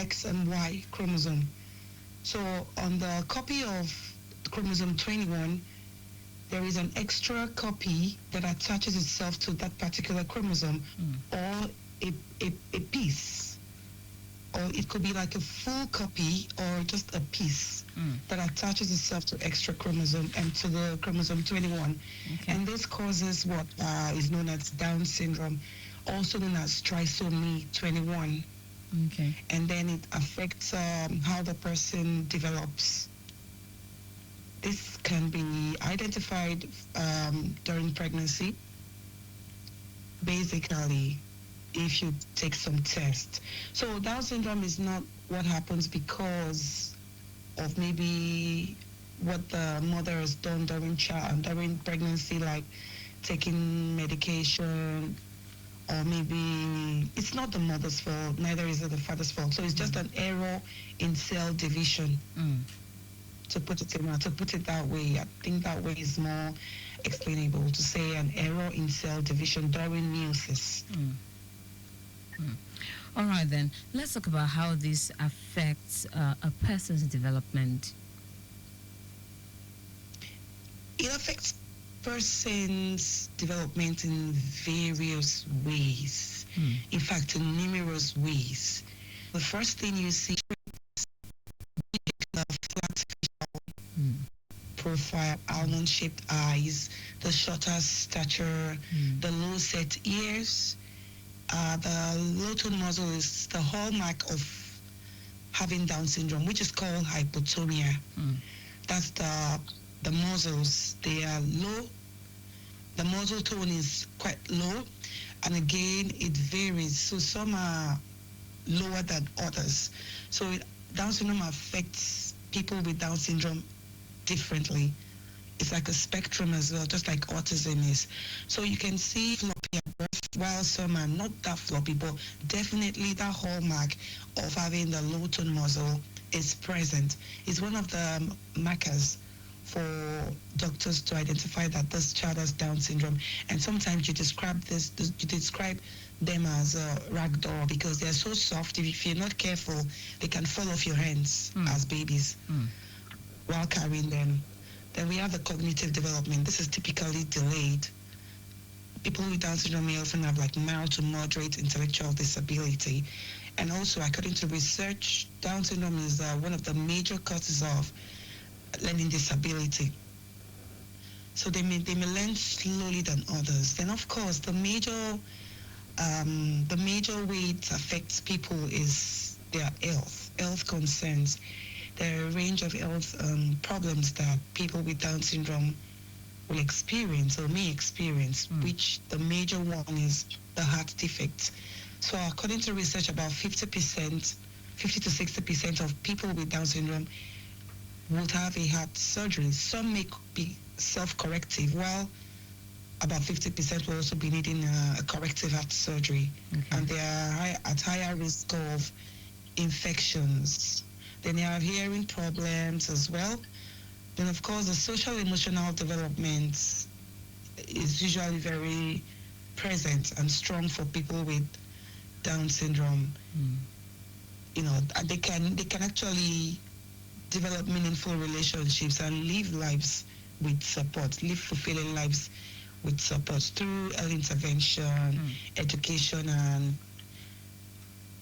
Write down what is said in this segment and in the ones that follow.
X and Y chromosome. So on the copy of chromosome 21, there is an extra copy that attaches itself to that particular chromosome, or a piece, or it could be like a full copy or just a piece that attaches itself to extra chromosome and to the chromosome 21. Okay. And this causes what is known as Down syndrome, also known as trisomy 21. Okay. And then it affects how the person develops. This can be identified during pregnancy, basically, if you take some tests. So Down syndrome is not what happens because of maybe what the mother has done during pregnancy, like taking medication, or maybe it's not the mother's fault, neither is it the father's fault. So it's just an error in cell division. To put it that way, I think that way is more explainable, to say an error in cell division during meiosis. All right, then. Let's talk about how this affects a person's development. It affects person's development in various ways. In fact, in numerous ways. The first thing you see is the flat profile, almond-shaped eyes, the shorter stature, the low-set ears. The low-tone muzzle is the hallmark of having Down syndrome, which is called hypotonia. That's the muzzles. They are low. The muzzle tone is quite low, and again, it varies. So some are lower than others. So Down syndrome affects people with Down syndrome differently. It's like a spectrum as well, just like autism is. So you can see floppy at birth, while some are not that floppy, but definitely that hallmark of having the low tone muzzle is present. It's one of the markers for doctors to identify that this child has Down syndrome. And sometimes you describe them as a rag doll because they're so soft. If you're not careful, they can fall off your hands as babies while carrying them. Then we have the cognitive development. This is typically delayed. People with Down syndrome may often have like mild to moderate intellectual disability. And also, according to research, Down syndrome is one of the major causes of learning disability. So they may learn slowly than others. Then, of course, the major way it affects people is their health concerns. There are a range of health problems that people with Down syndrome will experience or may experience, which the major one is the heart defect. So according to research, about 50 to 60% of people with Down syndrome would have a heart surgery. Some may be self-corrective, while about 50% will also be needing a corrective heart surgery. And they are at higher risk of infections. Then they have hearing problems as well. Then, of course, the social emotional development is usually very present and strong for people with Down syndrome. You know, they can actually develop meaningful relationships and live lives with support, live fulfilling lives with support through early intervention, education, and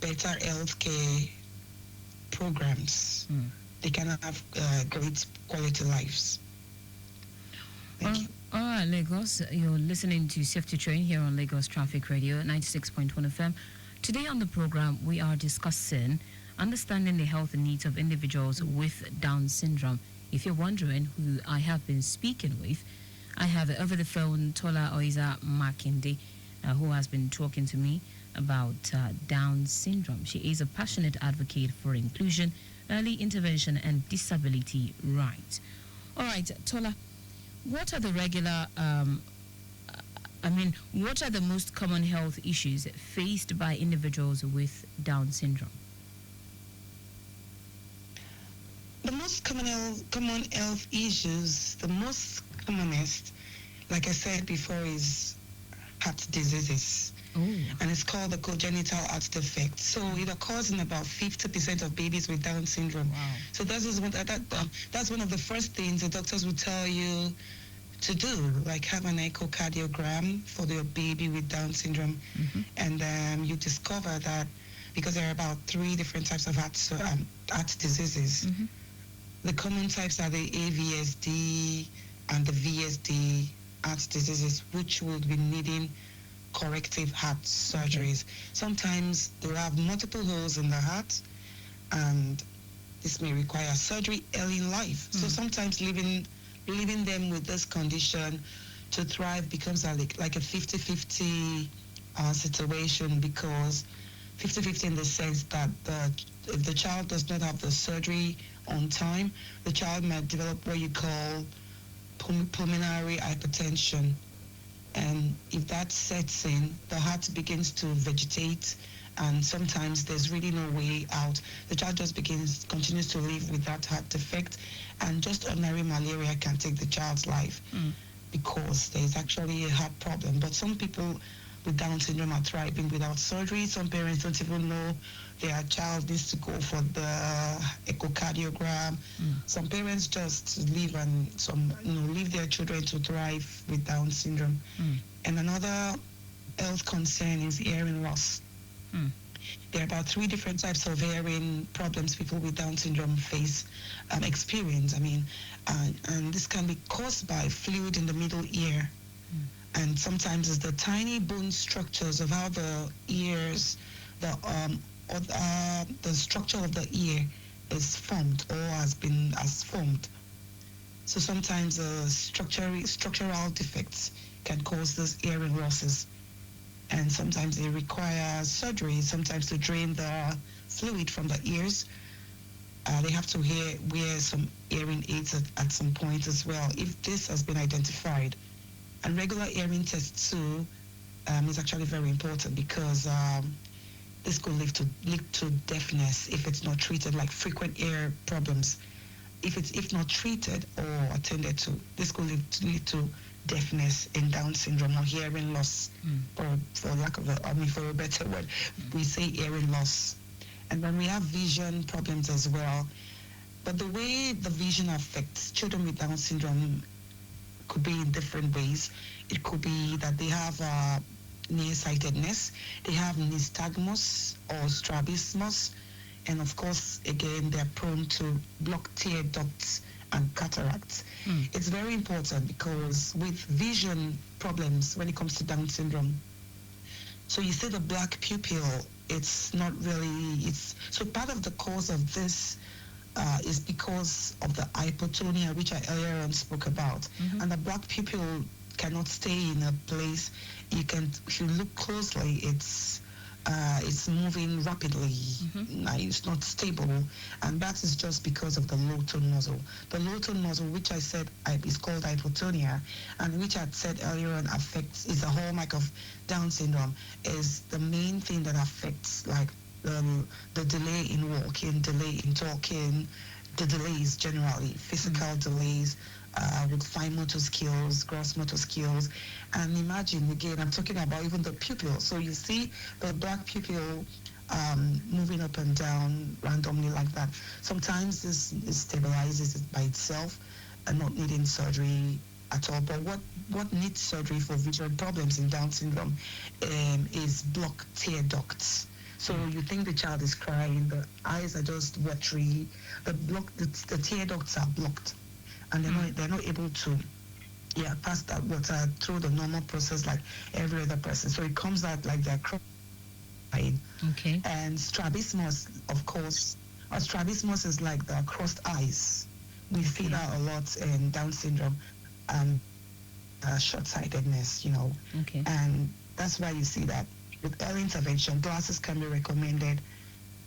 better healthcare programs. They can have great quality lives. Thank you. All right, Lagos, you're listening to Safety Train here on Lagos Traffic Radio 96.1 FM. Today on the program, we are discussing understanding the health needs of individuals with Down syndrome. If you're wondering who I have been speaking with, I have over the phone Tola Oiza Makinde, who has been talking to me about Down syndrome. She is a passionate advocate for inclusion, early intervention, and disability rights. All right, Tola, what are the what are the most common health issues faced by individuals with Down syndrome? The most common health issues, the most commonest, like I said before, is heart diseases. Oh. and it's called the congenital heart defect. So it occurs in about 50% of babies with Down syndrome. Wow. So that's one of the first things the doctors will tell you to do, like have an echocardiogram for your baby with Down syndrome, and you discover that because there are about 3 different types of heart diseases. The common types are the AVSD and the VSD heart diseases, which will be needing corrective heart surgeries. Sometimes they'll have multiple holes in the heart, and this may require surgery early in life. So sometimes leaving them with this condition to thrive becomes like a 50-50 situation, because 50-50 in the sense that if the child does not have the surgery on time, the child might develop what you call pulmonary hypertension. And if that sets in, the heart begins to vegetate, and sometimes there's really no way out. The child just continues to live with that heart defect, and just ordinary malaria can take the child's life because there's actually a heart problem. But some people with Down syndrome are thriving without surgery. Some parents don't even know their child needs to go for the echocardiogram. Some parents just leave leave their children to thrive with Down syndrome. And another health concern is hearing loss. There are about 3 different types of hearing problems people with Down syndrome experience. And this can be caused by fluid in the middle ear. And sometimes it's the tiny bone structures of how the ears, the structure of the ear is formed or has formed. So sometimes structural defects can cause those hearing losses, and sometimes they require surgery. Sometimes to drain the fluid from the ears, they have to wear some hearing aids at some point as well, if this has been identified. And regular hearing tests too is actually very important, because this could lead to deafness if it's not treated, like frequent ear problems. If not treated or attended to, this could lead to deafness in Down syndrome or hearing loss, or for a better word, we say hearing loss. And then we have vision problems as well. But the way the vision affects children with Down syndrome could be in different ways. It could be that they have nearsightedness, they have nystagmus or strabismus, and of course, again, they're prone to blocked tear ducts and cataracts. It's very important, because with vision problems when it comes to Down syndrome, so you see the black pupil, so part of the cause of this is because of the hypotonia, which I earlier on spoke about. And the black pupil cannot stay in a place. If you look closely, it's moving rapidly. It's not stable, and that is just because of the low tone muscle. The low tone muscle, which I said is called hypotonia, and which I said earlier on is a hallmark of Down syndrome, is the main thing that affects the delay in walking, delay in talking, the delays generally, physical delays with fine motor skills, gross motor skills. And imagine, again, I'm talking about even the pupil. So you see the black pupil moving up and down randomly like that. Sometimes this stabilizes it by itself and not needing surgery at all. But what needs surgery for vision problems in Down syndrome is blocked tear ducts. So you think the child is crying, the eyes are just watery, the tear ducts are blocked, and they're not able to pass that water through the normal process like every other person. So it comes out like they're crying. Okay. And strabismus, of course, strabismus is like the crossed eyes. We see that a lot in Down syndrome and short-sightedness, Okay. And that's why you see that. With early intervention, glasses can be recommended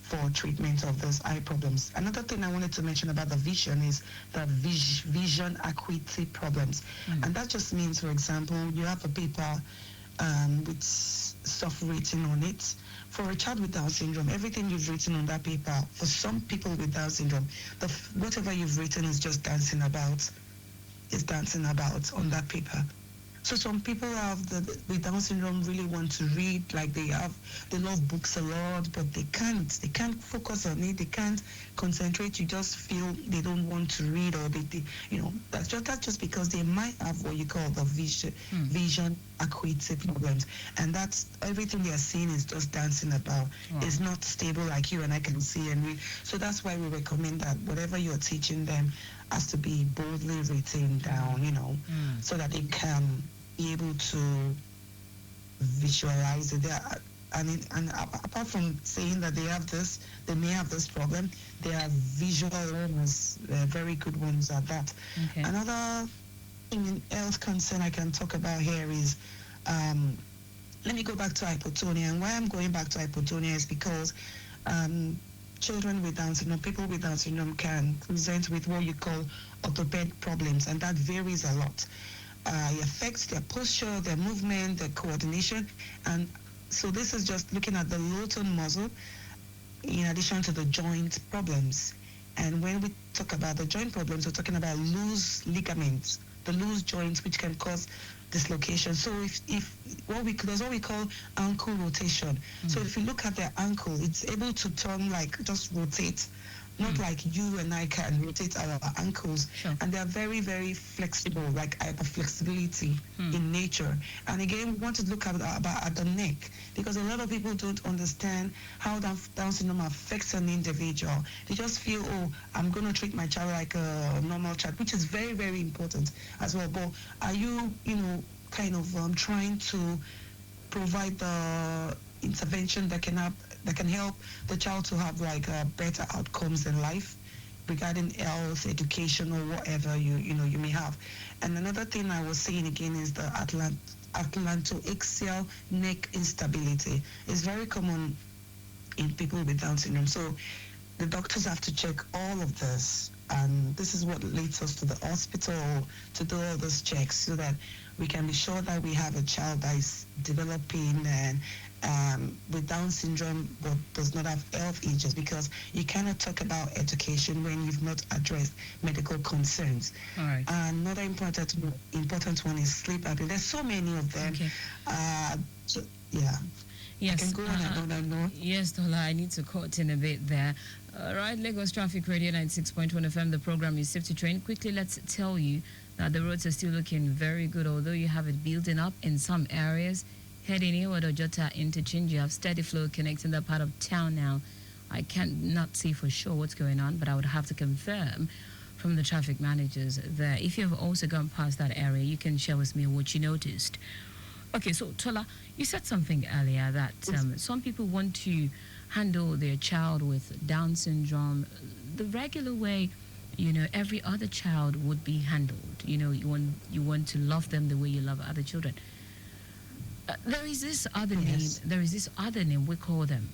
for treatment of those eye problems. Another thing I wanted to mention about the vision is the vision acuity problems. And that just means, for example, you have a paper with stuff written on it. For a child with Down syndrome, everything you've written on that paper, for some people with Down syndrome, whatever you've written is just dancing about on that paper. So some people have with Down syndrome really want to read, like they love books a lot, but they can't focus on it. They can't concentrate. You just feel they don't want to read, or that's just because they might have what you call the vision acuity problems, and that's everything they are seeing is just dancing about. Wow. It's not stable like you and I can see and read. So that's why we recommend that whatever you're teaching them has to be boldly written down, so that they can be able to visualize it. Apart from saying that they may have this problem, they are visual learners, very good ones at that. Okay. Another health concern I can talk about here is, let me go back to hypotonia. And why I'm going back to hypotonia is because children with Down syndrome, people with Down syndrome can present with what you call orthopedic problems, and that varies a lot. It affects their posture, their movement, their coordination, and so this is just looking at the lower muscle in addition to the joint problems. And when we talk about the joint problems, we're talking about loose ligaments, the loose joints, which can cause dislocation. So if there's what we call ankle rotation. So if you look at their ankle, it's able to turn, like just rotate, not like you and I can rotate our ankles. Sure. And they are very, very flexible, like hyperflexibility in nature. And again, we want to look at the neck, because a lot of people don't understand how Down syndrome affects an individual. They just feel, oh, I'm going to treat my child like a normal child, which is very, very important as well. But are you, kind of trying to provide the intervention that can help the child to have like better outcomes in life regarding health, education, or whatever you may have? And another thing I was saying again is the atlantoaxial neck instability. It's very common in people with Down syndrome. So the doctors have to check all of this, and this is what leads us to the hospital to do all those checks, so that we can be sure that we have a child that is developing and with Down syndrome but does not have health issues, because you cannot talk about education when you've not addressed medical concerns. All right. Another important one is sleep apnea. There's so many of them. Okay. Yeah. Yes. I can go on and on. Yes, Tola, I need to cut in a bit there. All right, Lagos Traffic Radio 96.1 FM. The program is Safe to Train. Quickly, let's tell you that the roads are still looking very good, although you have it building up in some areas. Heading inward Ojota interchange, you have steady flow connecting that part of town now. I cannot see for sure what's going on, but I would have to confirm from the traffic managers there. If you have also gone past that area, you can share with me what you noticed. Okay, so Tola, you said something earlier that some people want to handle their child with Down syndrome the regular way, every other child would be handled. You want to love them the way you love other children. There is this other name. There is this other name we call them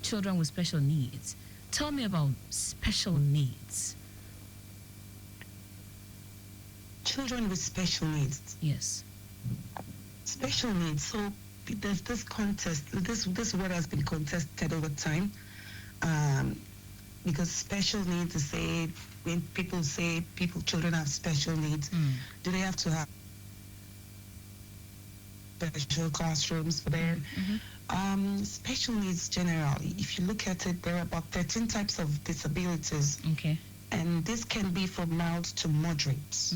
children with special needs. Tell me about special needs. Children with special needs. Yes. Special needs. So there's this contest. This word has been contested over time, because special needs is said when people say children have special needs. Do they have to have special classrooms for them? Special needs generally, if you look at it, there are about 13 types of disabilities. Okay. And this can be from mild to moderate.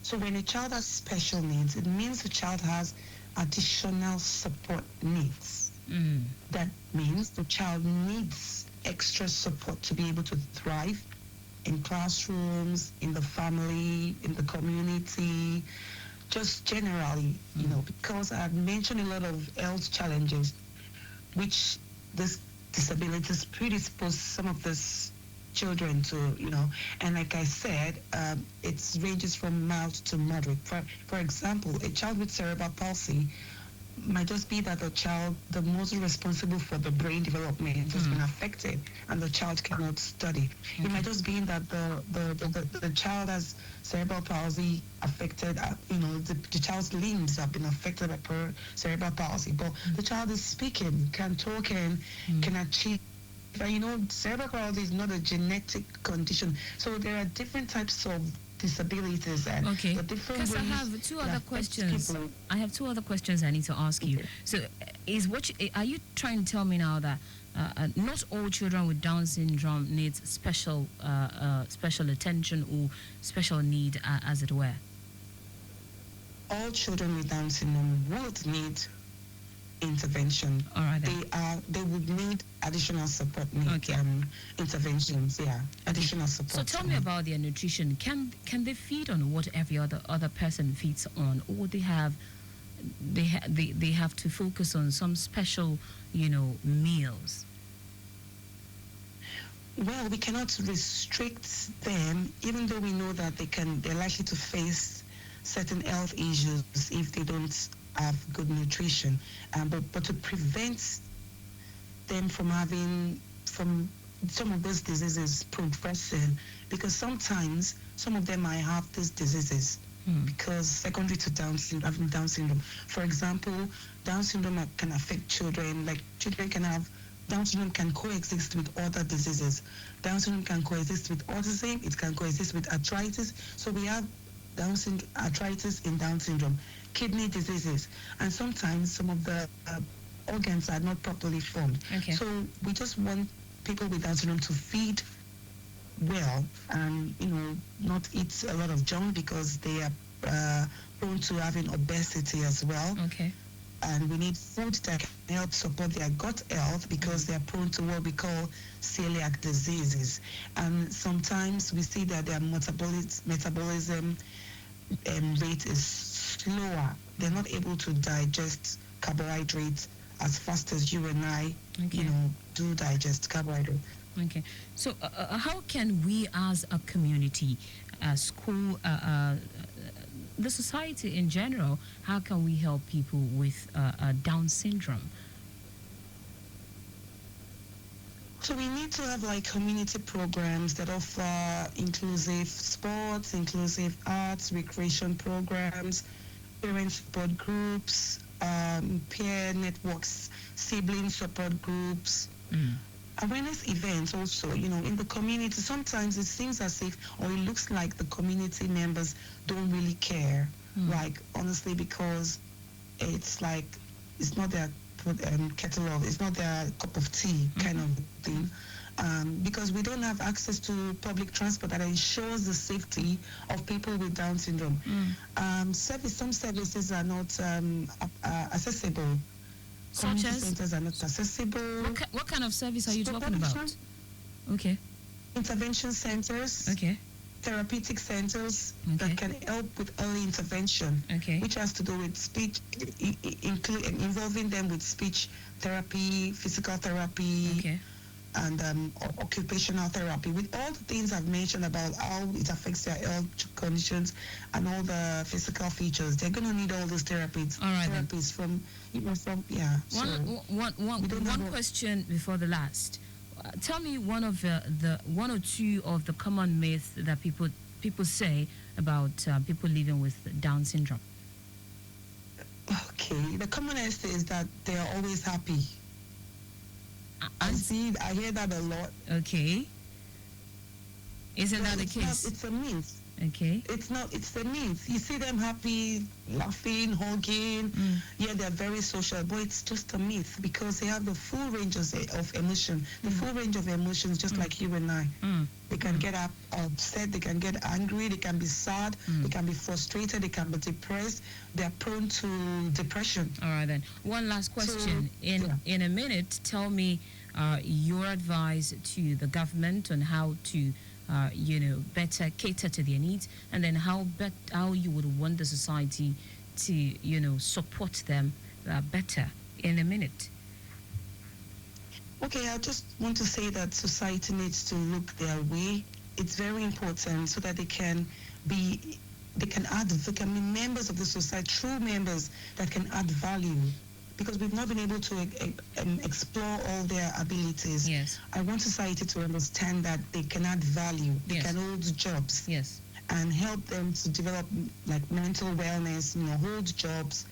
So when a child has special needs, it means the child has additional support needs. That means the child needs extra support to be able to thrive in classrooms, in the family, in the community, just generally, because I've mentioned a lot of health challenges, which this disabilities predispose some of these children to, and like I said, it ranges from mild to moderate. For example, a child with cerebral palsy might just be that the muscle responsible for the brain development has been affected, and the child cannot study. It might just be that the child has cerebral palsy affected, the child's limbs have been affected by cerebral palsy, but the child is speaking, can talk, and can achieve. Cerebral palsy is not a genetic condition. So there are different types of disabilities and Okay. the different Because I ways have two it other affects questions. people. I have two other questions I need to ask you. Okay. So, are you trying to tell me now that not all children with Down syndrome needs special attention or special need, as it were? All children with Down syndrome would need intervention. All right then. They would need additional support needs, Okay. interventions, additional support. So tell me about their nutrition. Can they feed on what every other person feeds on, or they have to focus on some special, meals? Well, we cannot restrict them, even though we know that they're likely to face certain health issues if they don't have good nutrition. But to prevent them from having some of those diseases progressing, because sometimes some of them might have these diseases because secondary to having Down syndrome. For example, Down syndrome can affect children. Like children can have Down syndrome can coexist with other diseases. Down syndrome can coexist with autism. It can coexist with arthritis. So we have Down syndrome, arthritis in Down syndrome, kidney diseases, and sometimes some of the organs are not properly formed. Okay. So we just want people with Down syndrome to feed well and not eat a lot of junk because they are prone to having obesity as well. Okay. And we need food that can help support their gut health because they are prone to what we call celiac diseases. And sometimes we see that their metabolism rate is slower. They're not able to digest carbohydrates as fast as you and I, Okay. do digest carbohydrates. Okay. So how can we as a community, school, the society in general, how can we help people with Down syndrome? So we need to have community programs that offer inclusive sports, inclusive arts, recreation programs, parent support groups, peer networks, sibling support groups, awareness events also, in the community. Sometimes it seems as if, or it looks like the community members don't really care, honestly, because it's not their kettle of, it's not their cup of tea kind of thing. Because we don't have access to public transport that ensures the safety of people with Down syndrome. Some services are not accessible. Such Community as? centers are not accessible. What kind of service are you talking Supervision, about? Okay. intervention centers, Okay. therapeutic centers Okay. that can help with early intervention, Okay. which has to do with speech, involving them with speech therapy, physical therapy, Okay. and occupational therapy, with all the things I've mentioned about how it affects their health conditions and all the physical features. They're going to need all those therapies. All right, then. Therapies from. One question before the last. Tell me one or two of the common myths that people say about people living with Down syndrome. Okay, the commonest is that they are always happy. I hear that a lot. Okay. Isn't that the It's case? It's a myth. Okay. It's a myth. You see them happy, laughing, hugging. Yeah, they're very social, but it's just a myth because they have the full range of emotion, the full range of emotions, just like you and I. They can get upset, they can get angry, they can be sad, they can be frustrated, they can be depressed. They're prone to depression. All right then. One last question. In a minute, tell me your advice to the government on how to better cater to their needs, and then how you would want the society to support them better. In a minute. Okay, I just want to say that society needs to look their way. It's very important so that they can be members of the society, true members that can add value, because we've not been able to explore all their abilities. Yes. I want society to understand that they can add value. They can hold jobs. Yes. And help them to develop mental wellness, hold jobs,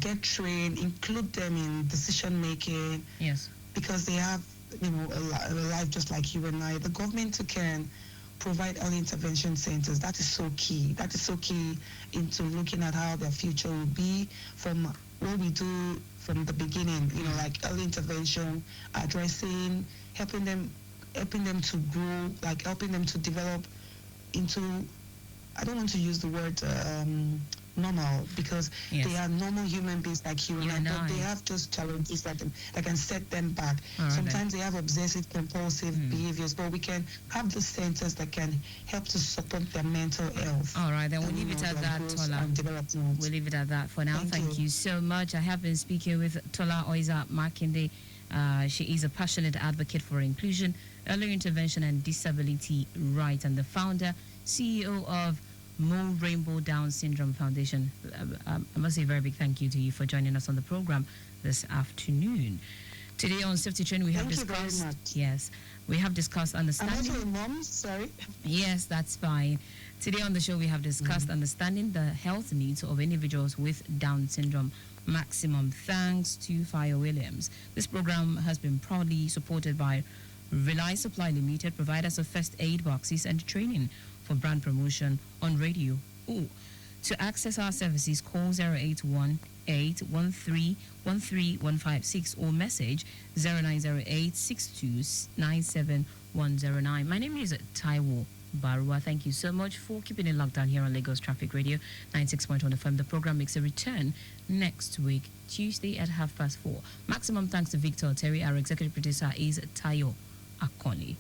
get trained, include them in decision making. Yes. Because they have, a life just like you and I. The government can provide early intervention centers. That is so key. That is so key into looking at how their future will be from what we do from the beginning, like early intervention, addressing, helping them to grow, like helping them to develop into, I don't want to use the word normal, because they are normal human beings like you and I, but they have just challenges that can set them back. Sometimes they have obsessive compulsive behaviors, but we can have the centers that can help to support their mental health. All right, then we'll leave it at that, Tola. We'll leave it at that for now. Thank you so much. I have been speaking with Tola Oiza Makinde. She is a passionate advocate for inclusion, early intervention, and disability rights, and the founder, CEO of Mo Rainbow Down Syndrome Foundation. I must say a very big thank you to you for joining us on the program this afternoon. Today on Safety Train, we have discussed. Yes, we have discussed understanding. I'm also a mom. Sorry. Yes, that's fine. Today on the show, we have discussed understanding the health needs of individuals with Down syndrome. Maximum thanks to Fire Williams. This program has been proudly supported by Rely Supply Limited, providers of first aid boxes and training for brand promotion on radio. To access our services, call 0818-13-13156 or message 0908-6297-109. My name is Taiwo. Baruwa, thank you so much for keeping it locked down here on Lagos Traffic Radio 96.1 FM. The program makes a return next week, Tuesday at 4:30. Maximum thanks to Victor Terry. Our executive producer is Tayo Akoni.